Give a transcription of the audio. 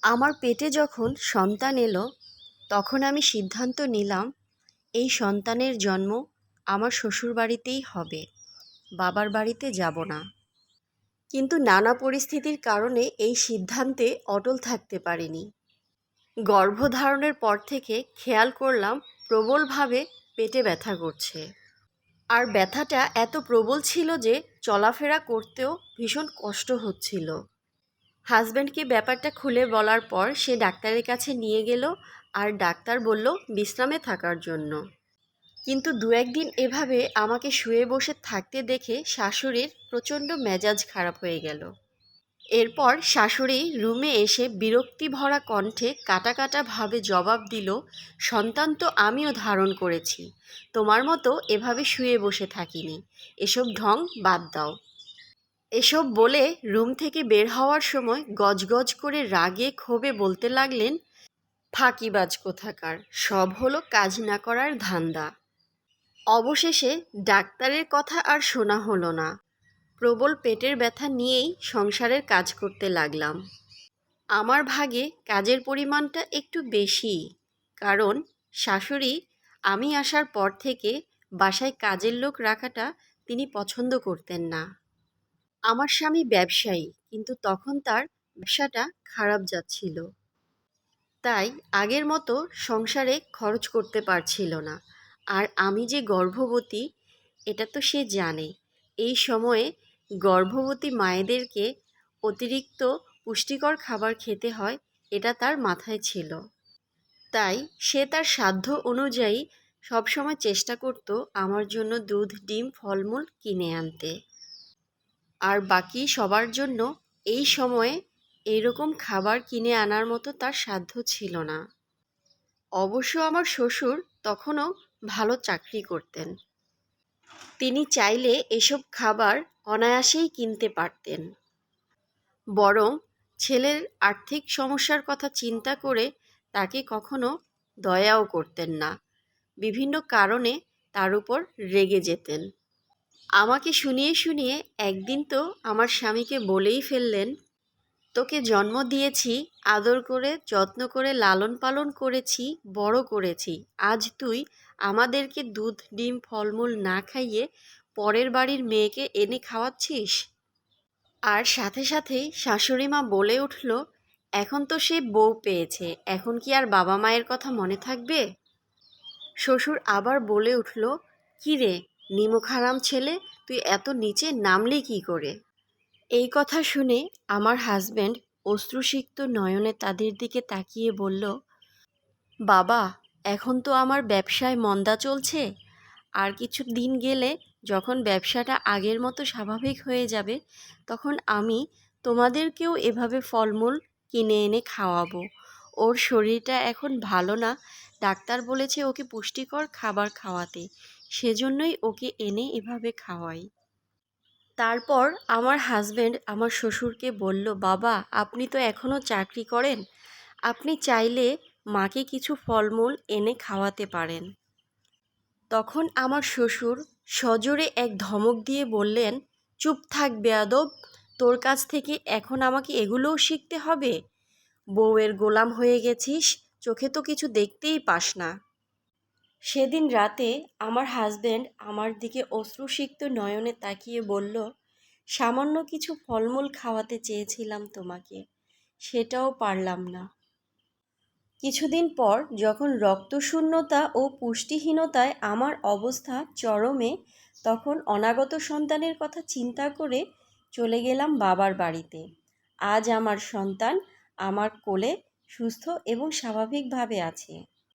আমার পেটে যখন সন্তান এলো তখন আমি সিদ্ধান্ত নিলাম এই সন্তানের জন্ম আমার শ্বশুরবাড়িতেই হবে, বাবার বাড়িতে যাব না। কিন্তু নানা পরিস্থিতির কারণে এই সিদ্ধান্তে অটল থাকতে পারিনি। গর্ভধারণের পর থেকে খেয়াল করলাম প্রবলভাবে পেটে ব্যথা করছে। আর ব্যথাটা এত প্রবল ছিল যে চলাফেরা করতেও ভীষণ কষ্ট হচ্ছিল। হাজব্যান্ডকে ব্যাপারটা খুলে বলার পর সে ডাক্তারের কাছে নিয়ে গেল, আর ডাক্তার বলল বিশ্রামে থাকার জন্য। কিন্তু দু একদিন এভাবে আমাকে শুয়ে বসে থাকতে দেখে শাশুড়ির প্রচণ্ড মেজাজ খারাপ হয়ে গেল। এরপর শাশুড়ি রুমে এসে বিরক্তি ভরা কণ্ঠে কাটা কাটা ভাবে জবাব দিল, সন্তান তো আমিও ধারণ করেছি, তোমার মতো এভাবে শুয়ে বসে থাকিনি, এসব ঢং বাদ দাও। এসব বলে রুম থেকে বের হওয়ার সময় গজগজ করে রাগে ক্ষোভে বলতে লাগলেন, ফাঁকিবাজ কোথাকার, সব হলো কাজ না করার ধান্দা। অবশেষে ডাক্তারের কথা আর শোনা হলো না। প্রবল পেটের ব্যথা নিয়েই সংসারের কাজ করতে লাগলাম। আমার ভাগে কাজের পরিমাণটা একটু বেশি, কারণ শাশুড়ি আমি আসার পর থেকে বাসায় কাজের লোক রাখাটা তিনি পছন্দ করতেন না। আমার স্বামী ব্যবসায়ী, কিন্তু তখন তার ব্যবসাটা খারাপ যাচ্ছিল, তাই আগের মতো সংসারে খরচ করতে পারছিল না। আর আমি যে গর্ভবতী এটা তো সে জানে। এই সময়ে গর্ভবতী মায়েদেরকে অতিরিক্ত পুষ্টিকর খাবার খেতে হয়, এটা তার মাথায় ছিল। তাই সে তার সাধ্য অনুযায়ী সবসময় চেষ্টা করত আমার জন্য দুধ, ডিম, ফলমূল কিনে আনতে। আর বাকি সবার জন্য এই সময়ে এইরকম খাবার কিনে আনার মতো তার সাধ্য ছিল না। অবশ্য আমার শ্বশুর তখনও ভালো চাকরি করতেন। তিনি চাইলে এসব খাবার অনায়াসেই কিনতে পারতেন। বরং ছেলের আর্থিক সমস্যার কথা চিন্তা করে তাকে কখনো দয়াও করতেন না। বিভিন্ন কারণে তার উপর রেগে যেতেন। আমাকে শুনিয়ে শুনিয়ে একদিন তো আমার স্বামীকে বলেই ফেললেন, তোকে জন্ম দিয়েছি, আদর করে যত্ন করে লালন পালন করেছি, বড় করেছি, আজ তুই আমাদেরকে দুধ, ডিম, ফলমূল না খাইয়ে পরের বাড়ির মেয়েকে এনে খাওয়াচ্ছিস। আর সাথে সাথেই শাশুড়ি মা বলে উঠল, এখন তো সে বউ পেয়েছে, এখন কি আর বাবা মায়ের কথা মনে থাকবে? শ্বশুর আবার বলে উঠল, কী রে নিমকহারাম ছেলে, তুই এত নিচে নামলি কি করে? এই কথা শুনে আমার হাজব্যান্ড অশ্রুসিক্ত নয়নে তাদের দিকে তাকিয়ে বলল, বাবা, এখন তো আমার ব্যবসায় মন্দা চলছে, আর কিছু দিন গেলে যখন ব্যবসাটা আগের মতো স্বাভাবিক হয়ে যাবে তখন আমি তোমাদেরকেও এভাবে ফলমূল কিনে এনে খাওয়াবো। ওর শরীরটা এখন ভালো না, ডাক্তার বলেছে ওকে পুষ্টিকর খাবার খাওয়াতে, সেজন্যই ওকে এনে এভাবে খাওয়াই। তারপর আমার হাজব্যান্ড আমার শ্বশুরকে বলল, বাবা, আপনি তো এখনও চাকরি করেন, আপনি চাইলে মাকে কিছু ফলমূল এনে খাওয়াতে পারেন। তখন আমার শ্বশুর সজোরে এক ধমক দিয়ে বললেন, চুপ থাক বেয়াদব, তোর কাছ থেকে এখন আমাকে এগুলোও শিখতে হবে? বউয়ের গোলাম হয়ে গেছিস, চোখে তো কিছু দেখতেই পাস না। সেদিন রাতে আমার হাজব্যান্ড আমার দিকে অশ্রুসিক্ত নয়নে তাকিয়ে বলল, সামান্য কিছু ফলমূল খাওয়াতে চেয়েছিলাম তোমাকে, সেটাও পারলাম না। কিছুদিন পর যখন রক্তশূন্যতা ও পুষ্টিহীনতায় আমার অবস্থা চরমে, তখন অনাগত সন্তানের কথা চিন্তা করে চলে গেলাম বাবার বাড়িতে। আজ আমার সন্তান আমার কোলে সুস্থ এবং স্বাভাবিকভাবে আছে।